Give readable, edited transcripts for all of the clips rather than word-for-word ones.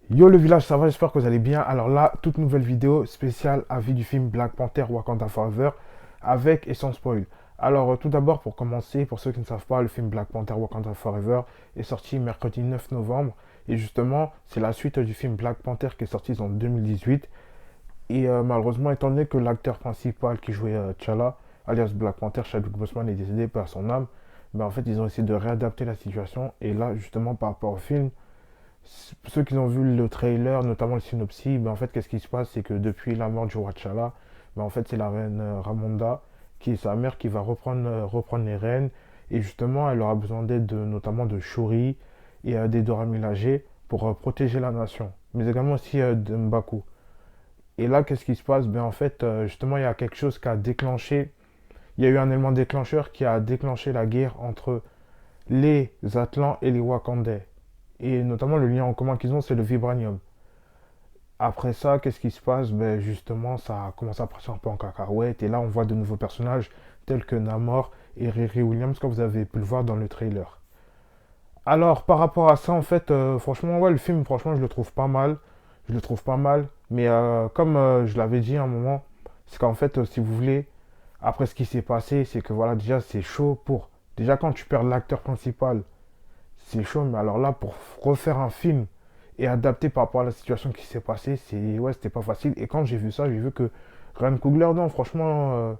Yo le village, ça va, j'espère que vous allez bien. Alors là, toute nouvelle vidéo spéciale avis du film Black Panther Wakanda Forever avec et sans spoil. Alors tout d'abord pour commencer, pour ceux qui ne savent pas, le film Black Panther Wakanda Forever est sorti mercredi 9 novembre et justement c'est la suite du film Black Panther qui est sorti en 2018 et malheureusement étant donné que l'acteur principal qui jouait T'Challa, alias Black Panther, Chadwick Boseman est décédé par son âme, mais en fait ils ont essayé de réadapter la situation et là justement par rapport au film, ceux qui ont vu le trailer, notamment le synopsis, ben en fait, qu'est-ce qui se passe? C'est que depuis la mort du roi T'Challa, ben en fait, c'est la reine Ramonda, qui est sa mère, qui va reprendre les rênes. Et justement, elle aura besoin d'aide, notamment de Shuri et des Dora Milaje pour protéger la nation. Mais également aussi de M'Baku. Et là, qu'est-ce qui se passe? Ben en fait, justement, il y a quelque chose qui a déclenché. Il y a eu un élément déclencheur qui a déclenché la guerre entre les Atlants et les Wakandais. Et notamment, le lien en commun qu'ils ont, c'est le vibranium. Après ça, qu'est-ce qui se passe? Ben justement, ça commence à partir un peu en cacahuète. Et là, on voit de nouveaux personnages tels que Namor et Riri Williams, comme vous avez pu le voir dans le trailer. Alors, par rapport à ça, en fait, franchement, ouais, le film, franchement, je le trouve pas mal. Je le trouve pas mal. Mais comme je l'avais dit à un moment, c'est qu'en fait, si vous voulez, après ce qui s'est passé, c'est que voilà, déjà, c'est chaud pour. Déjà, quand tu perds l'acteur principal, c'est chaud. Mais alors là, pour refaire un film et adapter par rapport à la situation qui s'est passée, c'est ouais, c'était pas facile. Et quand j'ai vu ça, j'ai vu que Ryan Coogler, non, franchement,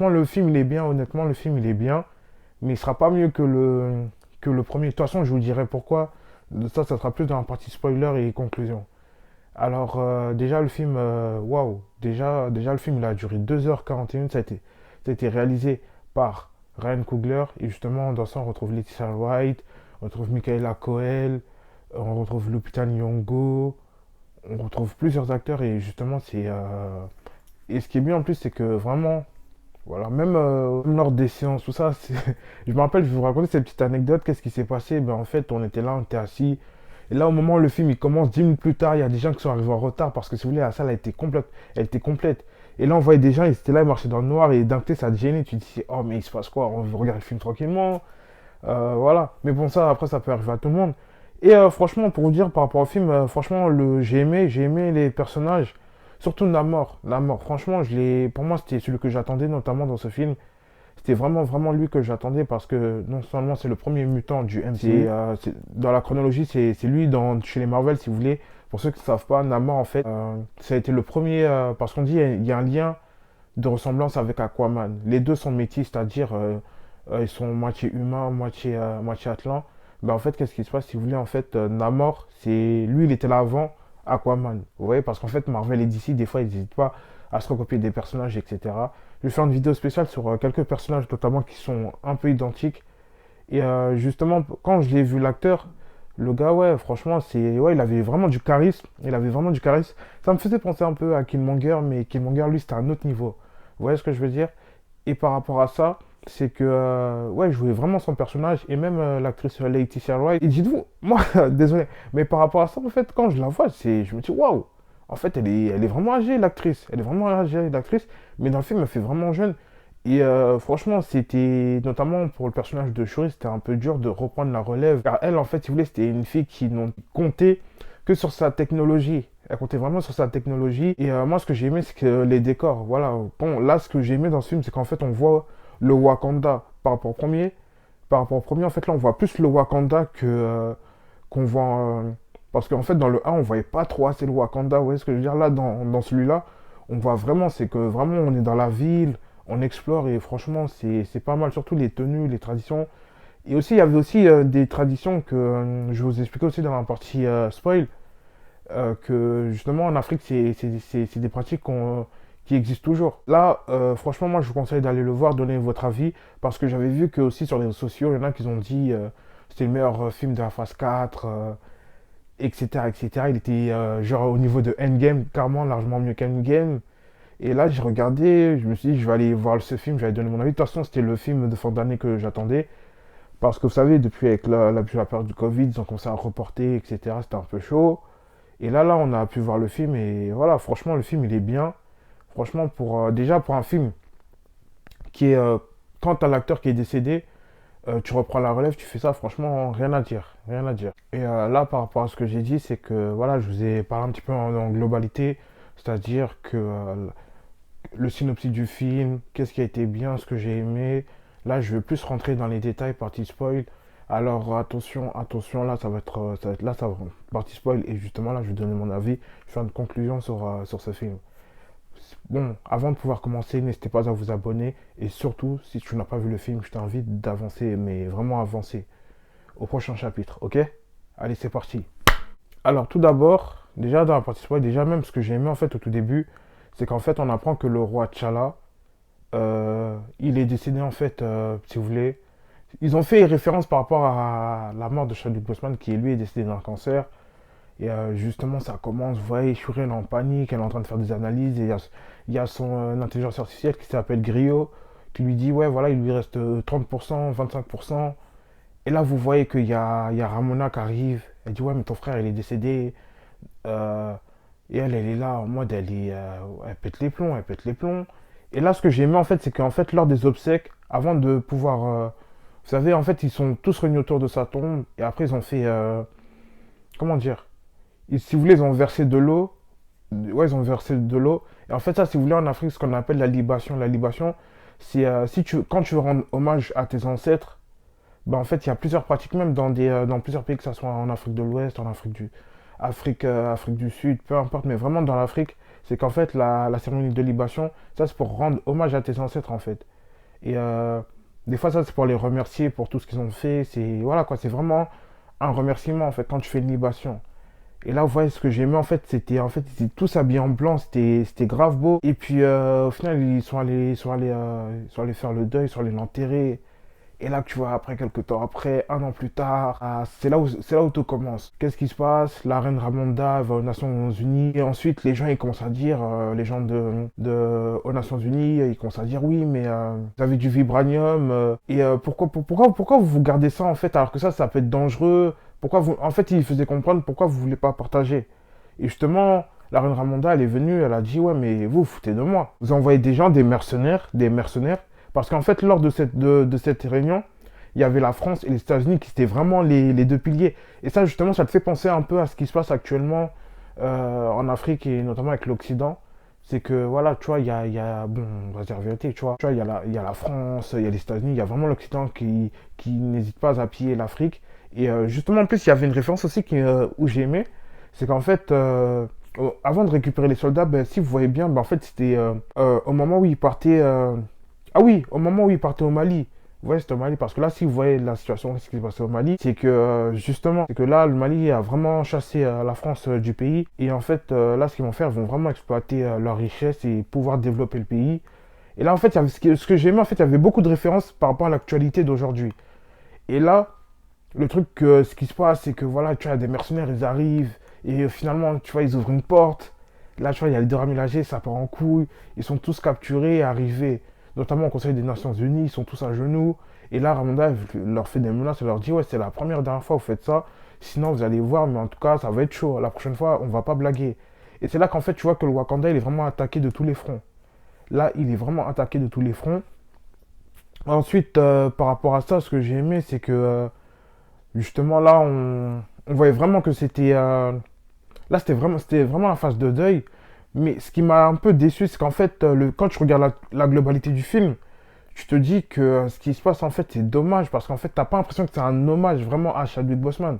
le film il est bien. Honnêtement, le film il est bien, mais il sera pas mieux que le premier. De toute façon, je vous dirai pourquoi. De ça, ça sera plus dans la partie spoiler et conclusion. Alors déjà le film, waouh, déjà le film il a duré 2h41, ça a été réalisé par Ryan Coogler et justement dans ça on retrouve Laetitia Wright, on retrouve Michaela Coel, on retrouve Lupita Nyong'o, on retrouve plusieurs acteurs et justement et ce qui est bien en plus c'est que vraiment voilà même lors des séances tout ça je me rappelle je vais vous raconter cette petite anecdote qu'est-ce qui s'est passé ben en fait on était là on était assis et là au moment où le film il commence 10 minutes plus tard il y a des gens qui sont arrivés en retard parce que si vous voulez la salle elle était complète et là on voyait des gens ils étaient là ils marchaient dans le noir et d'un côté ça te gênait tu te dis oh mais il se passe quoi on regarde le film tranquillement. Voilà. Mais bon, ça, après, ça peut arriver à tout le monde. Et franchement, pour vous dire, par rapport au film, franchement, j'ai aimé les personnages. Surtout Namor. Namor, franchement, pour moi, c'était celui que j'attendais, notamment dans ce film. C'était vraiment, vraiment lui que j'attendais parce que non seulement c'est le premier mutant du MCU, dans la chronologie, c'est lui chez les Marvel, si vous voulez. Pour ceux qui ne savent pas, Namor, en fait, ça a été le premier, parce qu'on dit il y a un lien de ressemblance avec Aquaman. Les deux sont métis, c'est-à-dire ils sont moitié humains, moitié atlan. Ben, en fait, qu'est-ce qui se passe? Si vous voulez, en fait, Namor, lui, il était là avant Aquaman. Vous voyez, parce qu'en fait, Marvel et DC, des fois, ils n'hésitent pas à se recopier des personnages, etc. Je vais faire une vidéo spéciale sur quelques personnages, notamment qui sont un peu identiques. Et justement, quand je l'ai vu l'acteur, le gars, ouais, franchement, ouais, il avait vraiment du charisme. Il avait vraiment du charisme. Ça me faisait penser un peu à Killmonger, mais Killmonger, lui, c'était un autre niveau. Vous voyez ce que je veux dire? Et par rapport à ça, c'est que, ouais, je jouais vraiment son personnage. Et même l'actrice Laetitia Wright. Et dites-vous, moi, désolé, mais par rapport à ça, en fait, quand je la vois, je me dis, waouh! En fait, elle est vraiment âgée, l'actrice. Elle est vraiment âgée, l'actrice. Mais dans le film, elle fait vraiment jeune. Et franchement, c'était notamment pour le personnage de Shuri, c'était un peu dur de reprendre la relève. Car elle, en fait, si vous voulez, c'était une fille qui n'ont compté que sur sa technologie. Elle comptait vraiment sur sa technologie. Et moi, ce que j'ai aimé, c'est que les décors, voilà. Bon, là, ce que j'ai aimé dans ce film, c'est qu'en fait, on voit le Wakanda par rapport au premier. Par rapport au premier, en fait, là, on voit plus le Wakanda qu'on voit. Parce qu'en fait, dans le 1, on voyait pas trop assez le Wakanda. Vous voyez ce que je veux dire? Là, dans celui-là, on voit vraiment, c'est que vraiment, on est dans la ville on explore et franchement c'est pas mal, surtout les tenues, les traditions. Et aussi il y avait aussi des traditions que je vous expliquais aussi dans la partie spoil, que justement en Afrique c'est des pratiques qui existent toujours. Là, franchement moi je vous conseille d'aller le voir, donner votre avis, parce que j'avais vu que aussi sur les réseaux sociaux, il y en a qui ont dit c'était le meilleur film de la phase 4, etc. etc. Il était genre au niveau de Endgame, carrément largement mieux qu'Endgame. Et là, j'ai regardé, je me suis dit, je vais aller voir ce film, je vais donner mon avis. De toute façon, c'était le film de fin d'année que j'attendais. Parce que vous savez, depuis avec la période du Covid, ils ont commencé à reporter, etc. C'était un peu chaud. Et là, on a pu voir le film. Et voilà, franchement, le film, il est bien. Franchement, déjà pour un film qui est. Quant à l'acteur qui est décédé, tu reprends la relève, tu fais ça, franchement, rien à dire, rien à dire. Et là, par rapport à ce que j'ai dit, c'est que voilà, je vous ai parlé un petit peu en globalité, c'est-à-dire que le synopsis du film, qu'est-ce qui a été bien, ce que j'ai aimé. Là, je vais plus rentrer dans les détails, partie spoil. Alors attention, attention, là, là, ça va, partie spoil, et justement, là, je vais donner mon avis, je vais faire une conclusion sur ce film. Bon, avant de pouvoir commencer, n'hésitez pas à vous abonner. Et surtout, si tu n'as pas vu le film, je t'invite d'avancer, mais vraiment avancer au prochain chapitre, ok? Allez, c'est parti. Alors, tout d'abord, déjà dans la partie spoil, déjà même ce que j'ai aimé en fait au tout début, c'est qu'en fait, on apprend que le roi T'Challa, il est décédé en fait, si vous voulez. Ils ont fait référence par rapport à la mort de Chadwick Boseman, qui lui est décédé d'un cancer. Et justement, ça commence, vous voyez, Shuri, elle est en panique, elle est en train de faire des analyses. Et il y a son intelligence artificielle qui s'appelle Griot, qui lui dit, ouais, voilà, il lui reste 30%, 25%. Et là, vous voyez qu'il y a Ramona qui arrive. Elle dit, ouais, mais ton frère, il est décédé. Euh, et elle est là, en mode, elle pète les plombs, elle pète les plombs. Et là, ce que j'ai aimé, en fait, c'est qu'en fait, lors des obsèques, avant de pouvoir... vous savez, en fait, ils sont tous réunis autour de sa tombe. Et après, ils ont fait... comment dire? Si vous voulez, ils ont versé de l'eau. Ouais, ils ont versé de l'eau. Et en fait, ça, si vous voulez, en Afrique, ce qu'on appelle la libation. La libation, c'est si quand tu veux rendre hommage à tes ancêtres, ben, en fait, il y a plusieurs pratiques, même dans plusieurs pays, que ce soit en Afrique de l'Ouest, Afrique du Sud, peu importe, mais vraiment dans l'Afrique, c'est qu'en fait, la cérémonie de libation, ça, c'est pour rendre hommage à tes ancêtres, en fait. Et des fois, ça, c'est pour les remercier pour tout ce qu'ils ont fait. C'est, voilà, quoi, c'est vraiment un remerciement, en fait, quand tu fais une libation. Et là, vous voyez, ce que j'ai aimé, en fait, ils étaient tous habillés en blanc, c'était grave beau. Et puis, au final, ils sont allés faire le deuil, ils sont allés l'enterrer. Et là, tu vois, après, quelques temps après, un an plus tard, c'est là où tout commence. Qu'est-ce qui se passe? La reine Ramonda va aux Nations Unies. Et ensuite, les gens, ils commencent à dire, les gens aux Nations Unies, ils commencent à dire, oui, mais vous avez du vibranium. Et pourquoi vous gardez ça, en fait, alors que ça peut être dangereux? En fait, ils faisaient comprendre pourquoi vous voulez pas partager. Et justement, la reine Ramonda, elle est venue, elle a dit, ouais, mais vous foutez de moi. Vous envoyez des gens, des mercenaires, parce qu'en fait, lors de cette réunion, il y avait la France et les États-Unis qui étaient vraiment les deux piliers. Et ça, justement, ça te fait penser un peu à ce qui se passe actuellement en Afrique et notamment avec l'Occident. C'est que, voilà, tu vois, bon, on va dire la vérité, tu vois, il y a la France, il y a les États-Unis, il y a vraiment l'Occident qui n'hésite pas à piller l'Afrique. Et justement, en plus, il y avait une référence aussi où j'ai aimé, c'est qu'en fait, avant de récupérer les soldats, ben, si vous voyez bien, ben, en fait, c'était au moment où ils partaient... ah oui, au moment où ils partaient au Mali. Ouais, c'était au Mali, parce que là, si vous voyez la situation, ce qui s'est passé au Mali, c'est que justement, c'est que là, le Mali a vraiment chassé la France du pays. Et en fait, là, ce qu'ils vont faire, ils vont vraiment exploiter leurs richesses et pouvoir développer le pays. Et là, en fait, ce que j'ai aimé, en fait, il y avait beaucoup de références par rapport à l'actualité d'aujourd'hui. Et là, le truc, ce qui se passe, c'est que voilà, tu as des mercenaires, ils arrivent, et finalement, tu vois, ils ouvrent une porte. Là, tu vois, il y a les deux ménagers, ça part en couille. Ils sont tous capturés, arrivés, notamment au Conseil des Nations Unies, ils sont tous à genoux. Et là, Ramanda leur fait des menaces, elle leur dit, ouais, c'est la première dernière fois que vous faites ça. Sinon, vous allez voir, mais en tout cas, ça va être chaud. La prochaine fois, on va pas blaguer. Et c'est là qu'en fait, tu vois que le Wakanda, il est vraiment attaqué de tous les fronts. Là, il est vraiment attaqué de tous les fronts. Ensuite, par rapport à ça, ce que j'ai aimé, c'est que justement, là, on voyait vraiment que c'était. Là, c'était vraiment la phase de deuil. Mais ce qui m'a un peu déçu, c'est qu'en fait, quand tu regardes la globalité du film, tu te dis que ce qui se passe, en fait, c'est dommage. Parce qu'en fait, t'as pas l'impression que c'est un hommage vraiment à Chadwick Boseman.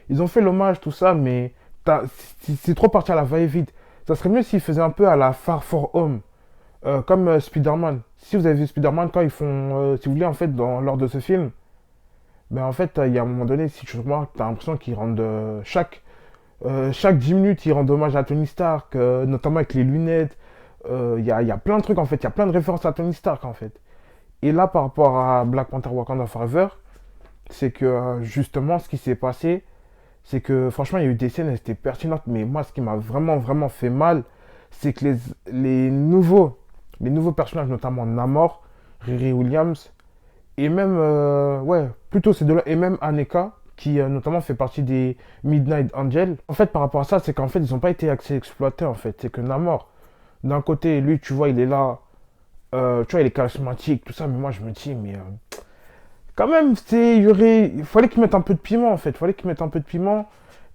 Ils ont fait l'hommage, tout ça, mais c'est trop parti à la va-et-vite. Ça serait mieux s'ils faisaient un peu à la Far For Home. Comme Spider-Man. Si vous avez vu Spider-Man, quand ils font. Si vous voulez, en fait, lors de ce film, ben en fait, il y a un moment donné, si tu remarques, tu as l'impression qu'ils rendent chaque 10 minutes, ils rendent hommage à Tony Stark, notamment avec les lunettes. Il y a plein de trucs en fait, il y a plein de références à Tony Stark en fait. Et là, par rapport à Black Panther Wakanda Forever, c'est que justement, ce qui s'est passé, c'est que franchement, il y a eu des scènes, elles étaient pertinentes, mais moi, ce qui m'a vraiment, vraiment fait mal, c'est que les nouveaux personnages, notamment Namor, Riri Williams, et même, ouais, plutôt ces deux-là, et même Aneka, qui notamment fait partie des Midnight Angel. En fait, par rapport à ça, c'est qu'en fait, ils n'ont pas été assez exploités, en fait. C'est que Namor, d'un côté, lui, tu vois, il est là, tu vois, il est charismatique, tout ça, mais moi, je me dis, mais quand même, il fallait qu'ils mettent un peu de piment en fait. Il fallait qu'ils mettent un peu de piment.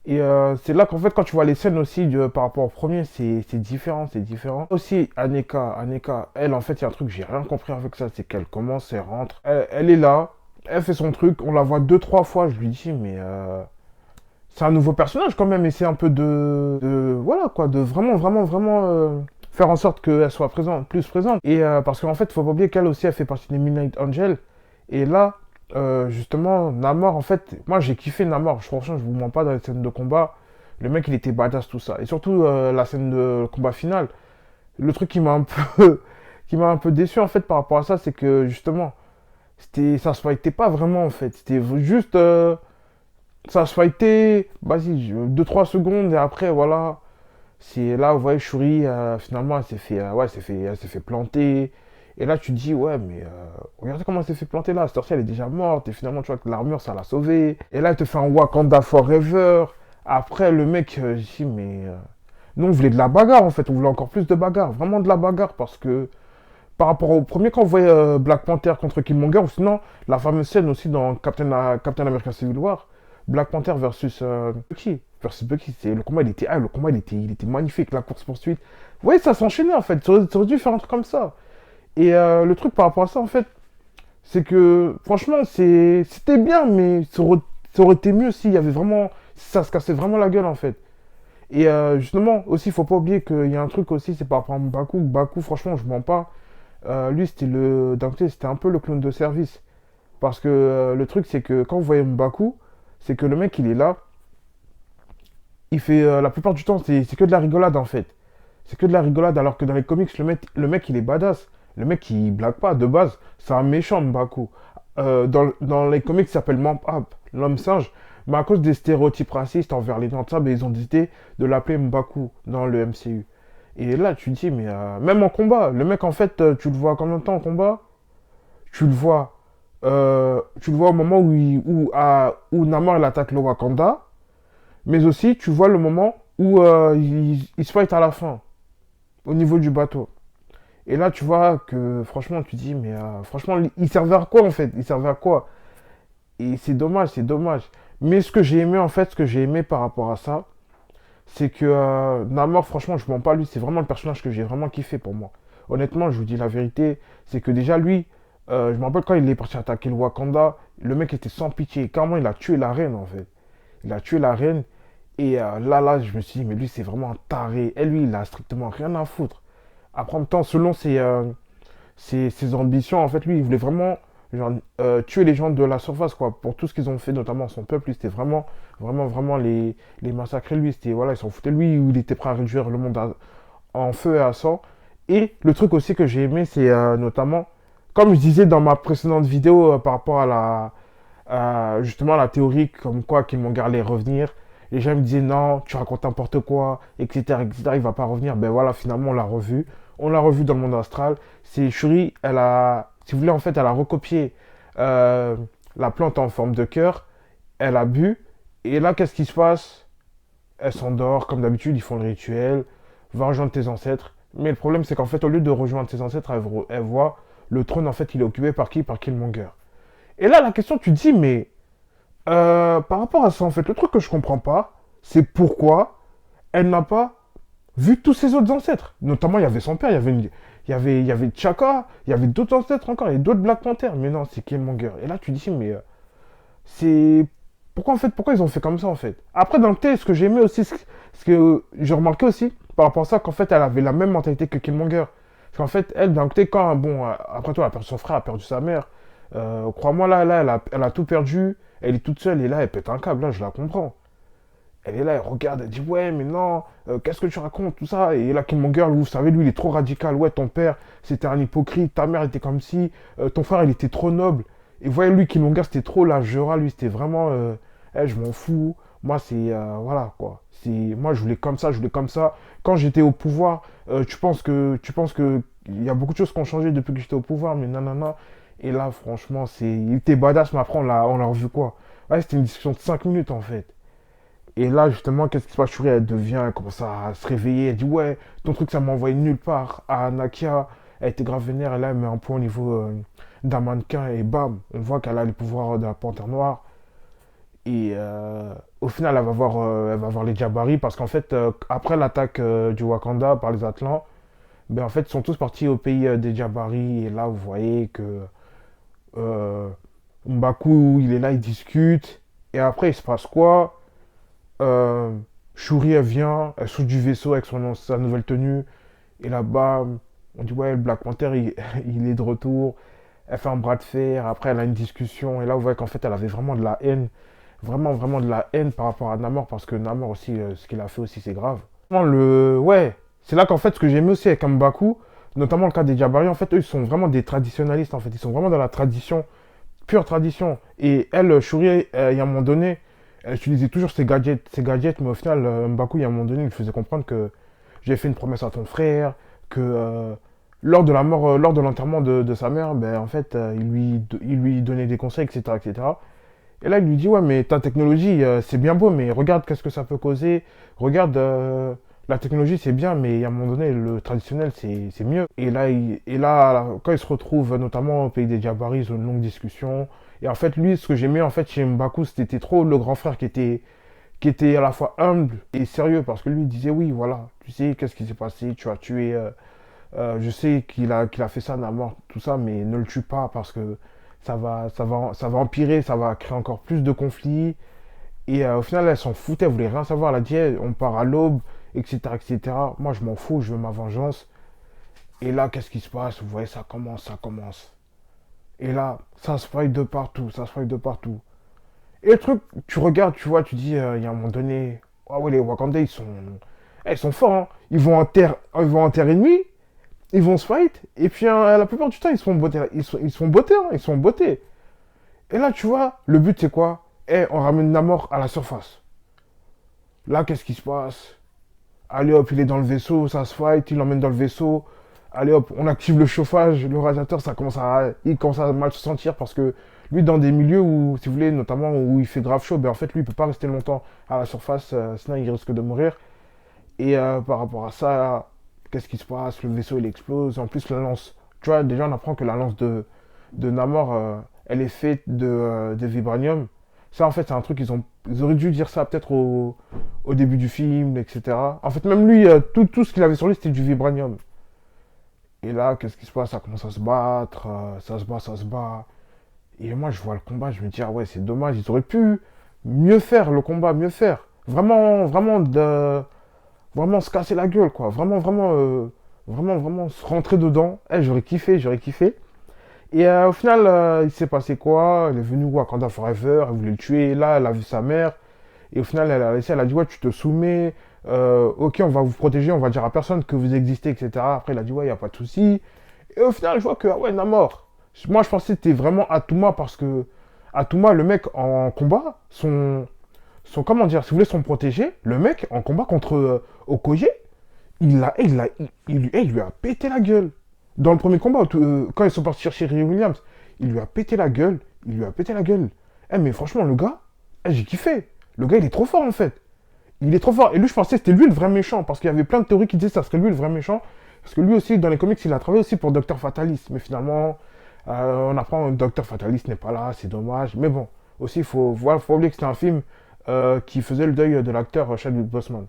Et c'est là qu'en fait, quand tu vois les scènes aussi par rapport au premier, c'est différent, c'est différent. Aussi, Aneka, elle, en fait, il y a un truc, j'ai rien compris avec ça, c'est qu'elle commence, elle rentre, elle est là, elle fait son truc, on la voit deux, trois fois, je lui dis, mais c'est un nouveau personnage quand même, et c'est un peu voilà quoi, de vraiment, vraiment, vraiment faire en sorte qu'elle soit présente, plus présente. Et parce qu'en fait, faut pas oublier qu'elle aussi, elle fait partie des Midnight Angels. Et là, justement, Namor, en fait, moi j'ai kiffé Namor. Franchement, je vous mens pas dans les scènes de combat. Le mec, il était badass, tout ça. Et surtout, la scène de combat final. Le truc qui m'a un peu, qui m'a un peu déçu, en fait, par rapport à ça, c'est que, justement, ça se fightait pas vraiment, en fait. C'était juste, ça se fightait, vas-y, 2-3 secondes, et après, voilà. C'est là, vous voyez, Shuri, finalement, ouais, elle s'est fait planter. Et là, tu te dis, ouais, mais regardez comment elle s'est fait planter là. Cette sorcière, elle est déjà morte. Et finalement, tu vois que l'armure, ça l'a sauvée. Et là, elle te fait un Wakanda Forever. Après, le mec, je dis, mais. Nous, on voulait de la bagarre, en fait. On voulait encore plus de bagarre. Vraiment de la bagarre. Parce que par rapport au premier, quand on voyait Black Panther contre Killmonger, ou sinon, la fameuse scène aussi dans Captain America Civil War, Black Panther versus Bucky. Versus Bucky, le combat, il était magnifique, la course-poursuite. Ouais, ça s'enchaînait en fait. Ça aurait dû faire un truc comme ça. Et le truc par rapport à ça, en fait, c'est que franchement, c'était bien, mais ça aurait été mieux s'il y avait vraiment. Ça se cassait vraiment la gueule en fait. Et justement, aussi, il faut pas oublier qu'il y a un truc aussi, c'est par rapport à Baku. Baku, franchement, je mens pas. Lui, d'un côté, c'était un peu le clone de service. Parce que le truc, c'est que quand vous voyez Mbaku, c'est que le mec, il est là. Il fait la plupart du temps, c'est que de la rigolade en fait. C'est que de la rigolade, alors que dans les comics, le mec il est badass. Le mec, il blague pas de base. C'est un méchant, Mbaku. Dans les comics, il s'appelle Mampap, l'homme singe. Mais à cause des stéréotypes racistes envers les gens de ça, ben, ils ont décidé de l'appeler Mbaku dans le MCU. Et là, tu te dis, mais même en combat, le mec, en fait, tu le vois combien de temps en combat? Tu le vois au moment où Namor il attaque le Wakanda, mais aussi tu vois le moment où il se fight à la fin, au niveau du bateau. Et là, tu vois que franchement, tu dis, mais franchement, il servait à quoi en fait? Il servait à quoi? Et c'est dommage, c'est dommage. Mais ce que j'ai aimé en fait, ce que j'ai aimé par rapport à ça, c'est que Namor, franchement, je mens pas, lui, c'est vraiment le personnage que j'ai vraiment kiffé pour moi. Honnêtement, je vous dis la vérité, c'est que déjà lui, je me rappelle quand il est parti attaquer le Wakanda, le mec était sans pitié. Carrément, il a tué la reine en fait. Il a tué la reine. Et là, je me suis dit, mais lui, c'est vraiment un taré. Et lui, il a strictement rien à foutre. Après, en même temps, selon ses ambitions, en fait, lui, il voulait vraiment genre, tuer les gens de la surface, quoi. Pour tout ce qu'ils ont fait, notamment à son peuple, lui, c'était vraiment, vraiment, vraiment les massacrer. Lui, c'était, voilà, ils s'en foutaient de lui, il était prêt à réduire le monde en feu et à sang. Et le truc aussi que j'ai aimé, c'est notamment, comme je disais dans ma précédente vidéo par rapport justement à la théorie comme quoi Killmonger allait revenir, les gens me disaient non, tu racontes n'importe quoi, etc., etc., il va pas revenir. Ben voilà, finalement, on l'a revu. On l'a revu dans le monde astral. C'est Shuri, si vous voulez, en fait, elle a recopié euh, la plante en forme de cœur. Elle a bu. Et là, qu'est-ce qui se passe? Elle s'endort, comme d'habitude, ils font le rituel. Va rejoindre tes ancêtres. Mais le problème, c'est qu'en fait, au lieu de rejoindre ses ancêtres, elle voit le trône, en fait, il est occupé par qui? Par Killmonger. Et là, la question, tu te dis, mais par rapport à ça, en fait, le truc que je comprends pas, c'est pourquoi elle n'a pas vu tous ses autres ancêtres. Notamment, il y avait son père, il y avait T'Chaka, il y avait d'autres ancêtres encore, il y avait d'autres Black Panther. Mais non, c'est Killmonger. Et là, tu te dis, mais c'est. Pourquoi, en fait, pourquoi ils ont fait comme ça, en fait? Après, dans le thé, ce que j'ai aimé aussi, ce que j'ai remarqué aussi, par rapport à ça, qu'en fait, elle avait la même mentalité que Killmonger. Parce qu'en fait, elle, d'un côté, quand, bon, après tout, elle a perdu son frère, elle a perdu sa mère. Crois-moi, là, elle a tout perdu. Elle est toute seule et là, elle pète un câble. Là, je la comprends. Elle est là, elle regarde, elle dit ouais, mais non, qu'est-ce que tu racontes, tout ça. Et là, Killmonger, vous savez, lui, il est trop radical. Ouais, ton père, c'était un hypocrite. Ta mère était comme si. Ton frère, il était trop noble. Et vous voyez, lui, Killmonger, c'était trop la Jera. Lui, c'était vraiment. Je m'en fous. Moi, c'est. Voilà, quoi. Moi, je voulais comme ça, je voulais comme ça. Quand j'étais au pouvoir, tu penses que. Il y a beaucoup de choses qui ont changé depuis que j'étais au pouvoir, mais non, non, non. Et là, franchement, il était badass, mais après, on l'a revu quoi? Ouais, c'était une discussion de 5 minutes, en fait. Et là, justement, qu'est-ce qui se passe? Shuri, elle devient, elle commence à se réveiller. Elle dit, ouais, ton truc, ça m'a envoyé nulle part. À Nakia, elle était grave vénère. Et là, elle met un point au niveau d'un mannequin et bam, on voit qu'elle a les pouvoirs de la panthère noire. Et au final, elle va voir les Jabari parce qu'en fait, après l'attaque du Wakanda par les Atlants, ben en fait, ils sont tous partis au pays des Jabari. Et là, vous voyez que euh, M'Baku, il est là, il discute. Et après, il se passe quoi? euh, Shuri, elle vient, elle saute du vaisseau avec sa nouvelle tenue. Et là-bas, on dit, ouais, le Black Panther, il est de retour. Elle fait un bras de fer. Après, elle a une discussion. Et là, vous voyez qu'en fait, elle avait vraiment de la haine. Vraiment, vraiment de la haine par rapport à Namor. Parce que Namor aussi, ce qu'il a fait aussi, c'est grave. Vraiment, ouais, c'est là qu'en fait, ce que j'aimais aussi avec M'Baku, notamment le cas des Jabari, en fait, eux, ils sont vraiment des traditionalistes. En fait, ils sont vraiment dans la tradition, pure tradition. Et elle, Shuri, il y a un moment donné, elle utilisait toujours ses gadgets, mais au final, M'Baku, il y a un moment donné, il lui faisait comprendre que j'ai fait une promesse à ton frère, que lors de la mort, lors de l'enterrement de sa mère, ben, en fait, il lui donnait des conseils, etc., etc. Et cetera. Et là, il lui dit, ouais, mais ta technologie, c'est bien beau, mais regarde qu'est-ce que ça peut causer. Regarde, la technologie, c'est bien, mais à un moment donné, le traditionnel, c'est mieux. Et là, quand il se retrouve, notamment au pays des Jabari, ils ont une longue discussion. Et en fait, lui, ce que j'aimais, en fait, chez M'Baku, c'était trop le grand frère qui était à la fois humble et sérieux, parce que lui, il disait, oui, voilà, tu sais, qu'est-ce qui s'est passé, tu as tué... je sais qu'il a fait ça, Namor, tout ça, mais ne le tue pas, parce que ça va empirer, ça va créer encore plus de conflits. Et au final, elle s'en foutait, elle voulait rien savoir. Elle a dit, hey, on part à l'aube, etc., etc. Moi, je m'en fous, je veux ma vengeance. Et là, qu'est-ce qui se passe? Vous voyez, ça commence, ça commence. Et là, ça se fight de partout, ça se fight de partout. Et le truc, tu regardes, tu vois, tu dis, il y a un moment donné, ah ouais, les Wakandais, ils sont forts, hein. Ils vont en terre ennemi, ils vont se fight, et puis la plupart du temps, ils se font botter, ils se font botter, hein, ils se font botter. Et là, tu vois, le but, c'est quoi? Eh, on ramène Namor à la surface. Là, qu'est-ce qui se passe? Allez hop, il est dans le vaisseau, ça se fight, il l'emmène dans le vaisseau. Allez hop, on active le chauffage, le radiateur, il commence à mal se sentir parce que lui, dans des milieux où, si vous voulez, notamment où il fait grave chaud, ben en fait, lui, il peut pas rester longtemps à la surface, sinon il risque de mourir. Et par rapport à ça, qu'est-ce qui se passe? Le vaisseau, il explose. En plus, la lance, tu vois, déjà, on apprend que la lance de Namor, elle est faite de vibranium. Ça, en fait, c'est un truc, ils auraient dû dire ça peut-être au début du film, etc. En fait, même lui, tout ce qu'il avait sur lui, c'était du vibranium. Et là, qu'est-ce qui se passe? Ça commence à se battre, ça se bat, ça se bat. Et moi, je vois le combat, je me dis, ah ouais, c'est dommage, ils auraient pu mieux faire le combat, mieux faire. Vraiment, vraiment se casser la gueule, quoi. Vraiment se rentrer dedans. Eh, j'aurais kiffé, j'aurais kiffé. Et au final, il s'est passé quoi? Elle est venue Wakanda Forever, elle voulait le tuer. Là, elle a vu sa mère. Et au final, elle a dit, ouais, tu te soumets. Ok, on va vous protéger, on va dire à personne que vous existez, etc. Après, il a dit, ouais, il n'y a pas de souci. Et au final, je vois que, ah ouais, Namor. Moi, je pensais que c'était vraiment Atuma parce que Atuma, le mec en combat, comment dire, si vous voulez, son protégé, le mec en combat contre Okoye, il lui a pété la gueule. Dans le premier combat, quand ils sont partis chercher Ray Williams, il lui a pété la gueule. Il lui a pété la gueule. Eh, mais franchement, le gars, j'ai kiffé. Le gars, il est trop fort, en fait. Il est trop fort. Et lui, je pensais que c'était lui le vrai méchant. Parce qu'il y avait plein de théories qui disaient que ça serait lui le vrai méchant. Parce que lui aussi, dans les comics, il a travaillé aussi pour Docteur Fatalis. Mais finalement, on apprend que Docteur Fatalis n'est pas là. C'est dommage. Mais bon, aussi, faut oublier que c'était un film qui faisait le deuil de l'acteur Chadwick Boseman.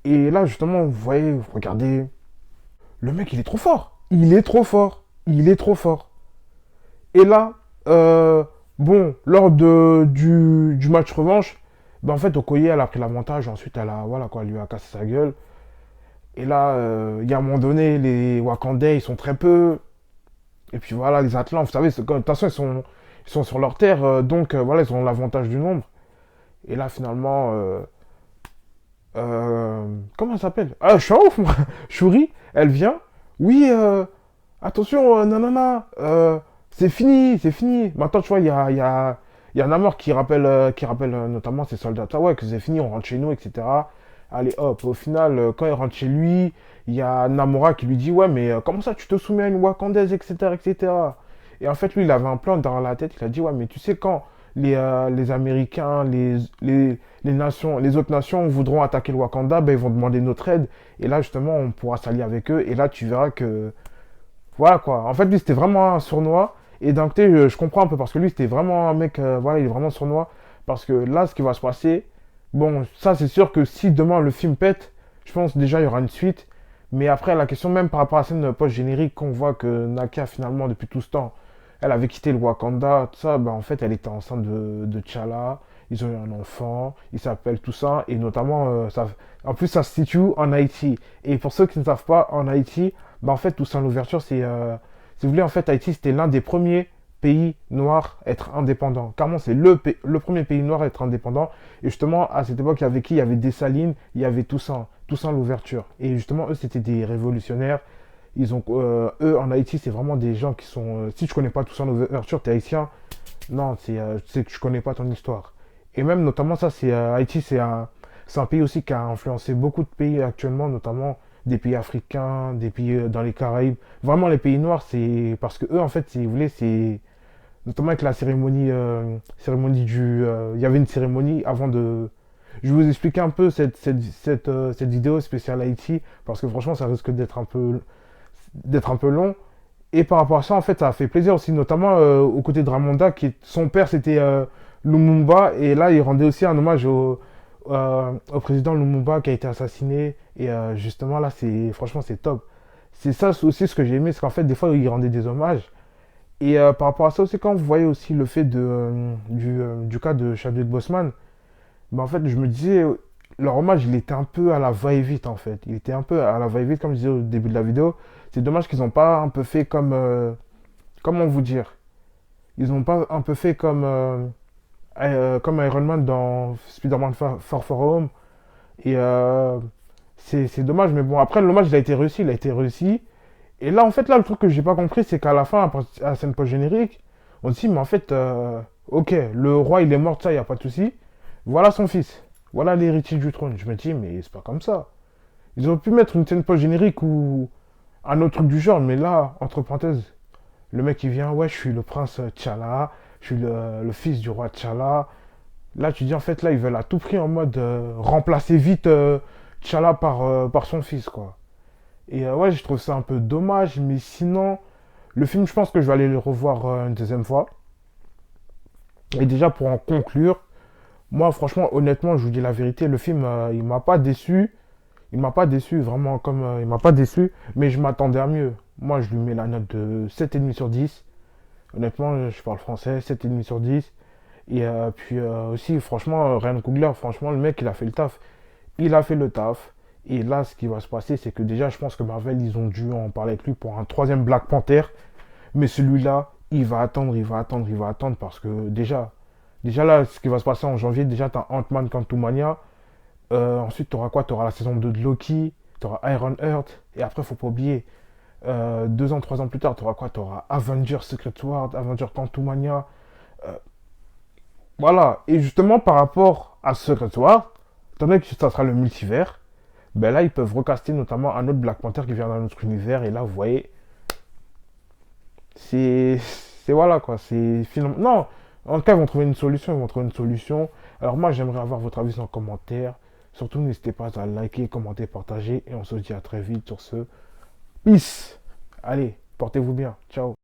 Et là, justement, vous voyez, vous regardez, le mec, il est trop fort. Il est trop fort. Il est trop fort. Et là, bon, lors du match revanche, ben en fait, Okoye, elle a pris l'avantage. Ensuite, voilà, quoi, elle lui a cassé sa gueule. Et là, il y a un moment donné, les Wakandais, ils sont très peu. Et puis voilà, les Atlants, vous savez, de toute façon, ils sont sur leur terre. Donc, voilà, ils ont l'avantage du nombre. Et là, finalement, comment elle s'appelle? Ah, je suis un ouf, moi. Shuri, elle vient. Oui, attention, nanana, c'est fini, c'est fini. Maintenant, tu vois, il y a Namor qui rappelle notamment ses soldats. Ah ouais, que c'est fini, on rentre chez nous, etc. Allez, hop, au final, quand il rentre chez lui, il y a Namora qui lui dit, ouais, mais comment ça, tu te soumets à une Wakandaise, etc., etc. Et cetera. Et en fait, lui, il avait un plan dans la tête. Il a dit, ouais, mais tu sais, quand les Américains, les nations, les autres nations voudront attaquer le Wakanda, ben, ils vont demander notre aide. Et là, justement, on pourra s'allier avec eux. Et là, tu verras que voilà quoi. En fait, lui, c'était vraiment un sournois. Et d'un côté, je comprends un peu parce que lui, c'était vraiment un mec, voilà, il est vraiment sournois. Parce que là, ce qui va se passer, bon, ça, c'est sûr que si demain le film pète, je pense déjà il y aura une suite. Mais après, la question, même par rapport à la scène post-générique, qu'on voit que Nakia, finalement, depuis tout ce temps, elle avait quitté le Wakanda, tout ça, ben, en fait, elle était enceinte de T'Challa. Ils ont eu un enfant, il s'appelle tout ça, et notamment, en plus, ça se situe en Haïti. Et pour ceux qui ne savent pas, en Haïti, ben, en fait, tout ça, l'ouverture, si vous voulez, en fait, Haïti, c'était l'un des premiers pays noirs à être indépendant. Carrément, c'est le premier pays noir à être indépendant. Et justement, à cette époque, il y avait qui? Il y avait Dessalines, il y avait Toussaint. Toussaint l'ouverture. Et justement, eux, c'était des révolutionnaires. Eux, en Haïti, c'est vraiment des gens qui sont. Si tu connais pas Toussaint l'ouverture, t'es haïtien. Non, c'est que tu connais pas ton histoire. Et même, notamment, ça, Haïti, c'est un pays aussi qui a influencé beaucoup de pays actuellement, notamment des pays africains, des pays dans les Caraïbes. Vraiment, les pays noirs, c'est parce que eux, en fait, si vous voulez, c'est notamment avec la il y avait une cérémonie avant de. Je vais vous expliquer un peu cette vidéo spéciale Haïti, parce que franchement, ça risque d'être un peu long. Et par rapport à ça, en fait, ça a fait plaisir aussi, notamment aux côtés de Ramonda, son père, c'était Lumumba, et là, il rendait aussi un hommage au président Lumumba qui a été assassiné. Et justement, là, franchement, c'est top. C'est ça aussi ce que j'ai aimé, c'est qu'en fait, des fois, il rendait des hommages. Et par rapport à ça aussi, quand vous voyez aussi le fait du cas de Chadwick Boseman, ben en fait, je me disais, leur hommage, il était un peu à la va-et-vite, en fait. Il était un peu à la va-et-vite, comme je disais au début de la vidéo. C'est dommage qu'ils n'ont pas un peu fait comme. Comment vous dire? Ils n'ont pas un peu fait comme Iron Man dans Spider-Man Far From Home. Et c'est dommage, mais bon, après, l'hommage, il a été réussi. Il a été réussi. Et là, en fait, là, le truc que j'ai pas compris, c'est qu'à la fin, à la scène post-générique, on se dit, mais en fait, ok, le roi, il est mort, ça, il n'y a pas de souci. Voilà son fils. Voilà l'héritier du trône. Je me dis, mais c'est pas comme ça. Ils auraient pu mettre une scène post-générique ou un autre truc du genre, mais là, entre parenthèses, le mec, il vient, ouais, je suis le prince T'Challa, je suis le fils du roi T'Challa. Là, tu dis, en fait, là, ils veulent à tout prix en mode remplacer vite T'Challa par son fils, quoi. Et ouais, je trouve ça un peu dommage, mais sinon, le film, je pense que je vais aller le revoir une deuxième fois. Et déjà, pour en conclure, moi, franchement, honnêtement, je vous dis la vérité, le film, il m'a pas déçu. Il m'a pas déçu, vraiment, comme il m'a pas déçu, mais je m'attendais à mieux. Moi, je lui mets la note de 7,5 sur 10. Honnêtement, je parle français, 7,5 sur 10. Et puis aussi, franchement, Ryan Coogler, franchement, le mec, il a fait le taf. Il a fait le taf. Et là, ce qui va se passer, c'est que déjà, je pense que Marvel, ils ont dû en parler avec lui pour un troisième Black Panther. Mais celui-là, il va attendre, il va attendre, il va attendre parce que déjà là, ce qui va se passer en janvier, déjà, t'as Ant-Man Quantumania. Ensuite, tu auras quoi? Tu auras la saison 2 de Loki, tu auras Iron Heart. Et après, faut pas oublier, 2 ans, 3 ans plus tard, tu auras quoi? Tu auras Avengers Secret Wars, Avengers Quantumania. Euh, voilà. Et justement, par rapport à Secret Wars, étant donné que ça sera le multivers, ben là, ils peuvent recaster notamment un autre Black Panther qui vient d'un autre univers. Et là, vous voyez, c'est. C'est voilà quoi. C'est finalement. Non, en tout cas, ils vont trouver une solution. Ils vont trouver une solution. Alors, moi, j'aimerais avoir votre avis en commentaire. Surtout, n'hésitez pas à liker, commenter, partager. Et on se dit à très vite sur ce. Peace. Allez, portez-vous bien. Ciao.